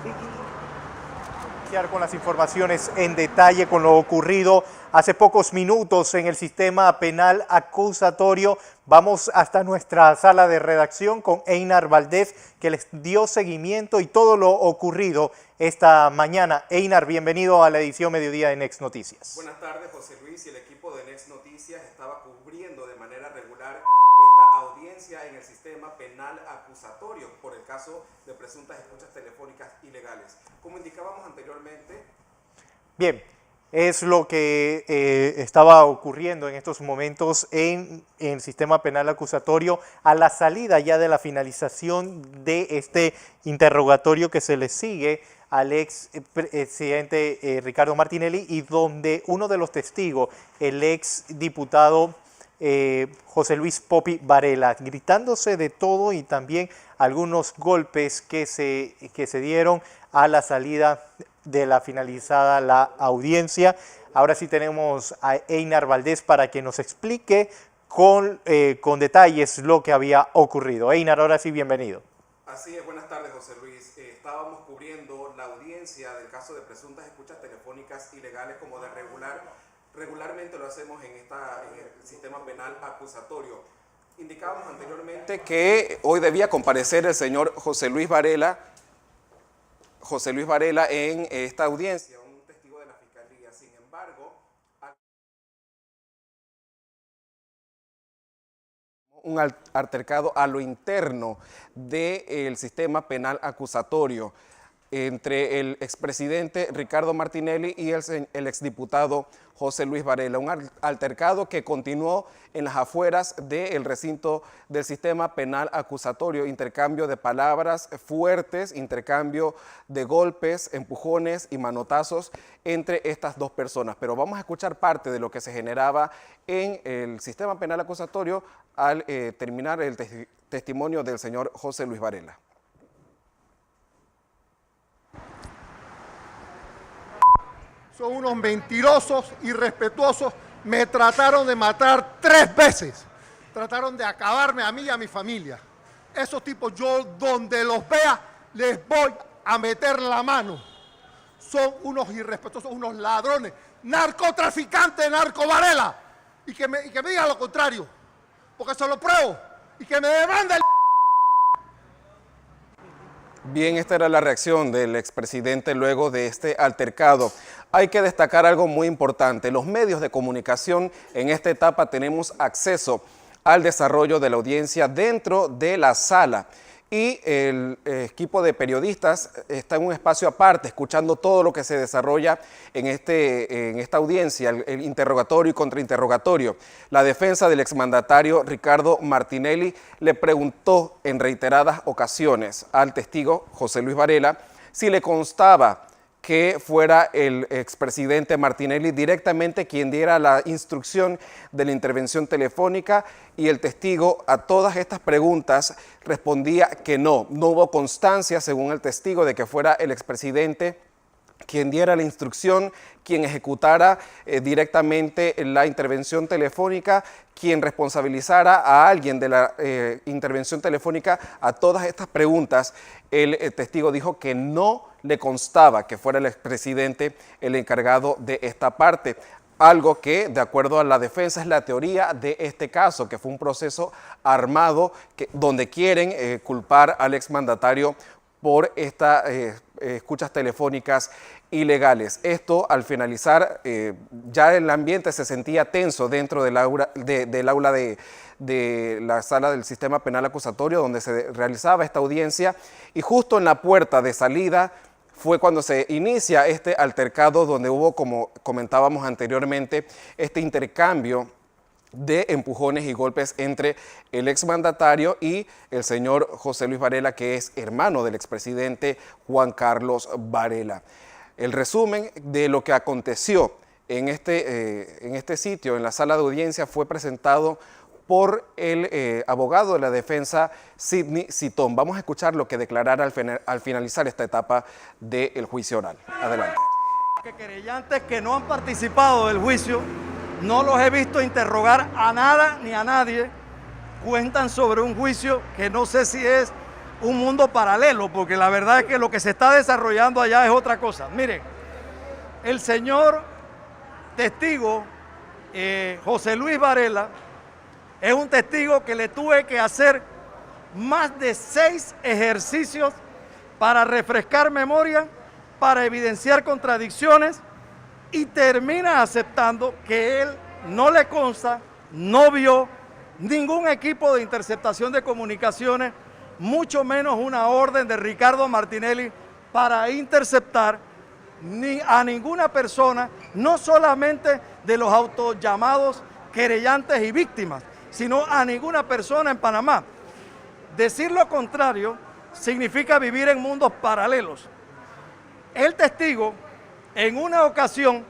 Iniciar con las informaciones en detalle con lo ocurrido hace pocos minutos en el sistema penal acusatorio. Vamos hasta nuestra sala de redacción con Einar Valdés, que les dio seguimiento y todo lo ocurrido esta mañana. Einar, bienvenido a la edición Mediodía de Next Noticias. Buenas tardes, José Luis, y el equipo de Next Noticias estaba cubriendo de manera regular esta audiencia en el sistema penal acusatorio por el caso de presuntas escuchas telefónicas ilegales. Como indicábamos anteriormente. Bien, es lo que estaba ocurriendo en estos momentos en el sistema penal acusatorio a la salida ya de la finalización de este interrogatorio que se le sigue al ex presidente Ricardo Martinelli, y donde uno de los testigos, el ex diputado José Luis Popi Varela, gritándose de todo y también algunos golpes que se dieron a la salida de la finalizada la audiencia. Ahora sí tenemos a Einar Valdés para que nos explique con detalles lo que había ocurrido. Einar, ahora sí, bienvenido. Así es, buenas tardes, José Luis. Estábamos cubriendo la audiencia del caso de presuntas escuchas telefónicas ilegales como de regularmente lo hacemos en el sistema penal acusatorio. Indicábamos anteriormente que hoy debía comparecer el señor José Luis Varela en esta audiencia, un testigo de la Fiscalía. Sin embargo, un altercado a lo interno del sistema penal acusatorio entre el expresidente Ricardo Martinelli y el exdiputado José Luis Varela, un altercado que continuó en las afueras del recinto del sistema penal acusatorio, intercambio de palabras fuertes, intercambio de golpes, empujones y manotazos entre estas dos personas. Pero vamos a escuchar parte de lo que se generaba en el sistema penal acusatorio al terminar el testimonio del señor José Luis Varela. Son unos mentirosos, irrespetuosos. Me trataron de matar 3 veces. Trataron de acabarme a mí y a mi familia. Esos tipos, yo donde los vea, les voy a meter la mano. Son unos irrespetuosos, unos ladrones, narcotraficantes, narcovarela. Y que me digan lo contrario, porque se lo pruebo. Y que me demanden. Bien, esta era la reacción del expresidente luego de este altercado. Hay que destacar algo muy importante. Los medios de comunicación en esta etapa tenemos acceso al desarrollo de la audiencia dentro de la sala. Y el equipo de periodistas está en un espacio aparte, escuchando todo lo que se desarrolla en esta audiencia, el interrogatorio y contrainterrogatorio. La defensa del exmandatario Ricardo Martinelli le preguntó en reiteradas ocasiones al testigo José Luis Varela si le constaba que fuera el expresidente Martinelli directamente quien diera la instrucción de la intervención telefónica, y el testigo a todas estas preguntas respondía que no hubo constancia, según el testigo, de que fuera el expresidente quien diera la instrucción, quien ejecutara directamente la intervención telefónica, quien responsabilizara a alguien de la intervención telefónica. A todas estas preguntas, el testigo dijo que no le constaba que fuera el expresidente el encargado de esta parte. Algo que, de acuerdo a la defensa, es la teoría de este caso, que fue un proceso armado donde quieren culpar al exmandatario por estas escuchas telefónicas ilegales. Esto, al finalizar, ya el ambiente se sentía tenso dentro del aula de la sala del sistema penal acusatorio donde se realizaba esta audiencia, y justo en la puerta de salida fue cuando se inicia este altercado, donde hubo, como comentábamos anteriormente, este intercambio de empujones y golpes entre el exmandatario y el señor José Luis Varela, que es hermano del expresidente Juan Carlos Varela. El resumen de lo que aconteció en este sitio, en la sala de audiencia, fue presentado por el abogado de la defensa, Sidney Citón. Vamos a escuchar lo que declarara al finalizar esta etapa del juicio oral. Adelante. Que querellantes que no han participado del juicio, no los he visto interrogar a nada ni a nadie, cuentan sobre un juicio que no sé si es un mundo paralelo, porque la verdad es que lo que se está desarrollando allá es otra cosa. Miren, el señor testigo José Luis Varela es un testigo que le tuve que hacer más de 6 ejercicios para refrescar memoria, para evidenciar contradicciones, y termina aceptando que él no le consta, no vio ningún equipo de interceptación de comunicaciones, mucho menos una orden de Ricardo Martinelli para interceptar ni a ninguna persona, no solamente de los autollamados querellantes y víctimas, sino a ninguna persona en Panamá. Decir lo contrario significa vivir en mundos paralelos. El testigo, en una ocasión,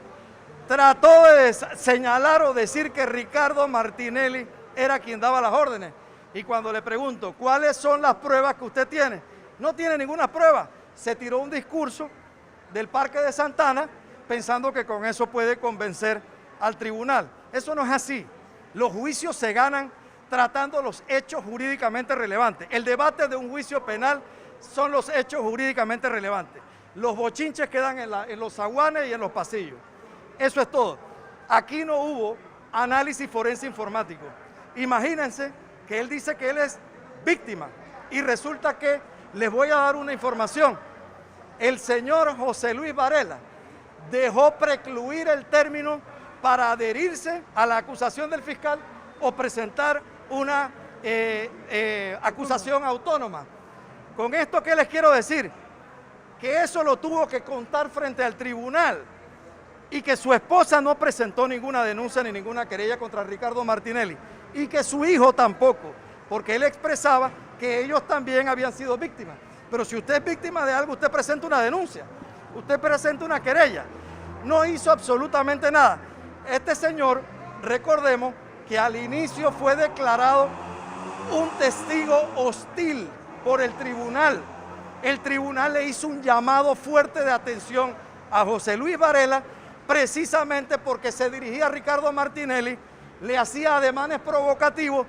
trató de señalar o decir que Ricardo Martinelli era quien daba las órdenes. Y cuando le pregunto, ¿cuáles son las pruebas que usted tiene? No tiene ninguna prueba. Se tiró un discurso del Parque de Santana pensando que con eso puede convencer al tribunal. Eso no es así. Los juicios se ganan tratando los hechos jurídicamente relevantes. El debate de un juicio penal son los hechos jurídicamente relevantes. Los bochinches quedan en los zaguanes y en los pasillos. Eso es todo. Aquí no hubo análisis forense informático. Imagínense que él dice que él es víctima y resulta que les voy a dar una información. El señor José Luis Varela dejó precluir el término para adherirse a la acusación del fiscal o presentar una acusación autónoma. Con esto, ¿qué les quiero decir? Que eso lo tuvo que contar frente al tribunal y que su esposa no presentó ninguna denuncia ni ninguna querella contra Ricardo Martinelli y que su hijo tampoco, porque él expresaba que ellos también habían sido víctimas. Pero si usted es víctima de algo, usted presenta una denuncia, usted presenta una querella. No hizo absolutamente nada. Este señor, recordemos que al inicio fue declarado un testigo hostil por el tribunal. El tribunal le hizo un llamado fuerte de atención a José Luis Varela, precisamente porque se dirigía a Ricardo Martinelli, le hacía ademanes provocativos,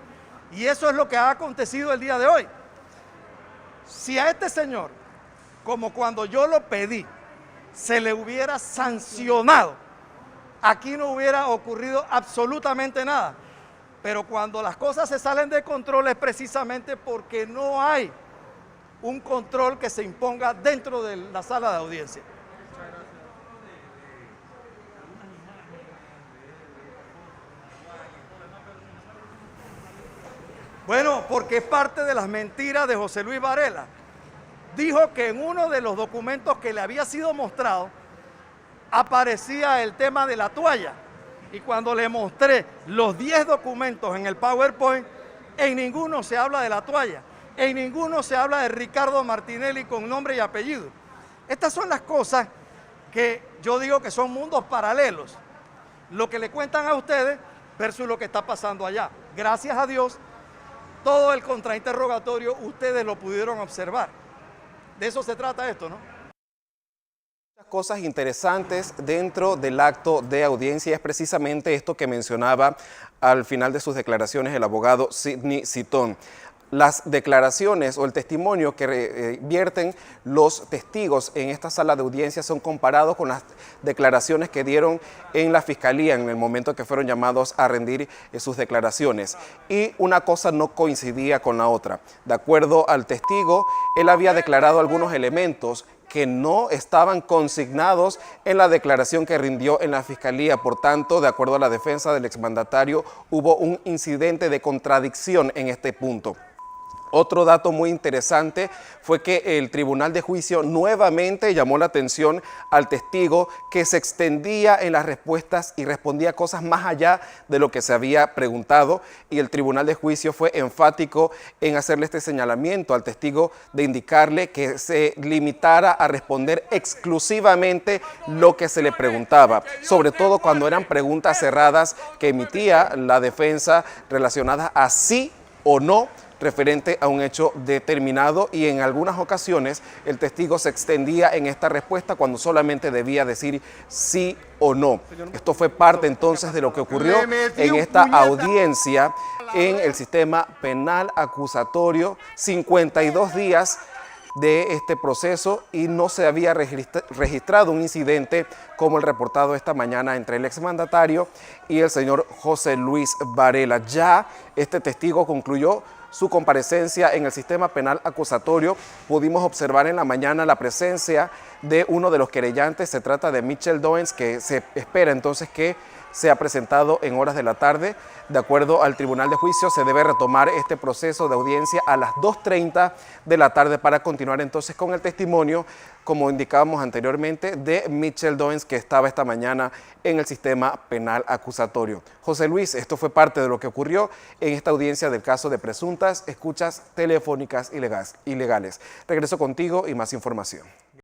y eso es lo que ha acontecido el día de hoy. Si a este señor, como cuando yo lo pedí, se le hubiera sancionado, aquí no hubiera ocurrido absolutamente nada. Pero cuando las cosas se salen de control es precisamente porque no hay un control que se imponga dentro de la sala de audiencia. Bueno, porque es parte de las mentiras de José Luis Varela. Dijo que en uno de los documentos que le había sido mostrado aparecía el tema de la toalla. Y cuando le mostré los 10 documentos en el PowerPoint, en ninguno se habla de la toalla. En ninguno se habla de Ricardo Martinelli con nombre y apellido. Estas son las cosas que yo digo que son mundos paralelos. Lo que le cuentan a ustedes versus lo que está pasando allá. Gracias a Dios, todo el contrainterrogatorio ustedes lo pudieron observar. De eso se trata esto, ¿no? Muchas cosas interesantes dentro del acto de audiencia es precisamente esto que mencionaba al final de sus declaraciones el abogado Sidney Citón. Las declaraciones o el testimonio que vierten los testigos en esta sala de audiencia son comparados con las declaraciones que dieron en la fiscalía en el momento que fueron llamados a rendir sus declaraciones. Y una cosa no coincidía con la otra. De acuerdo al testigo, él había declarado algunos elementos que no estaban consignados en la declaración que rindió en la fiscalía. Por tanto, de acuerdo a la defensa del exmandatario, hubo un incidente de contradicción en este punto. Otro dato muy interesante fue que el Tribunal de Juicio nuevamente llamó la atención al testigo que se extendía en las respuestas y respondía cosas más allá de lo que se había preguntado, y el Tribunal de Juicio fue enfático en hacerle este señalamiento al testigo de indicarle que se limitara a responder exclusivamente lo que se le preguntaba, sobre todo cuando eran preguntas cerradas que emitía la defensa relacionadas a sí o no referente a un hecho determinado, y en algunas ocasiones el testigo se extendía en esta respuesta cuando solamente debía decir sí o no. Esto fue parte entonces de lo que ocurrió en esta audiencia en el sistema penal acusatorio. 52 días de este proceso y no se había registrado un incidente como el reportado esta mañana entre el exmandatario y el señor José Luis Varela. Ya este testigo concluyó su comparecencia en el sistema penal acusatorio. Pudimos observar en la mañana la presencia de uno de los querellantes. Se trata de Mitchell Doens, que se espera entonces que sea presentado en horas de la tarde. De acuerdo al Tribunal de Juicio, se debe retomar este proceso de audiencia a las 2:30 de la tarde para continuar entonces con el testimonio, como indicábamos anteriormente, de Mitchell Doens, que estaba esta mañana en el sistema penal acusatorio. José Luis, esto fue parte de lo que ocurrió en esta audiencia del caso de presuntas escuchas telefónicas ilegales. Regreso contigo y más información.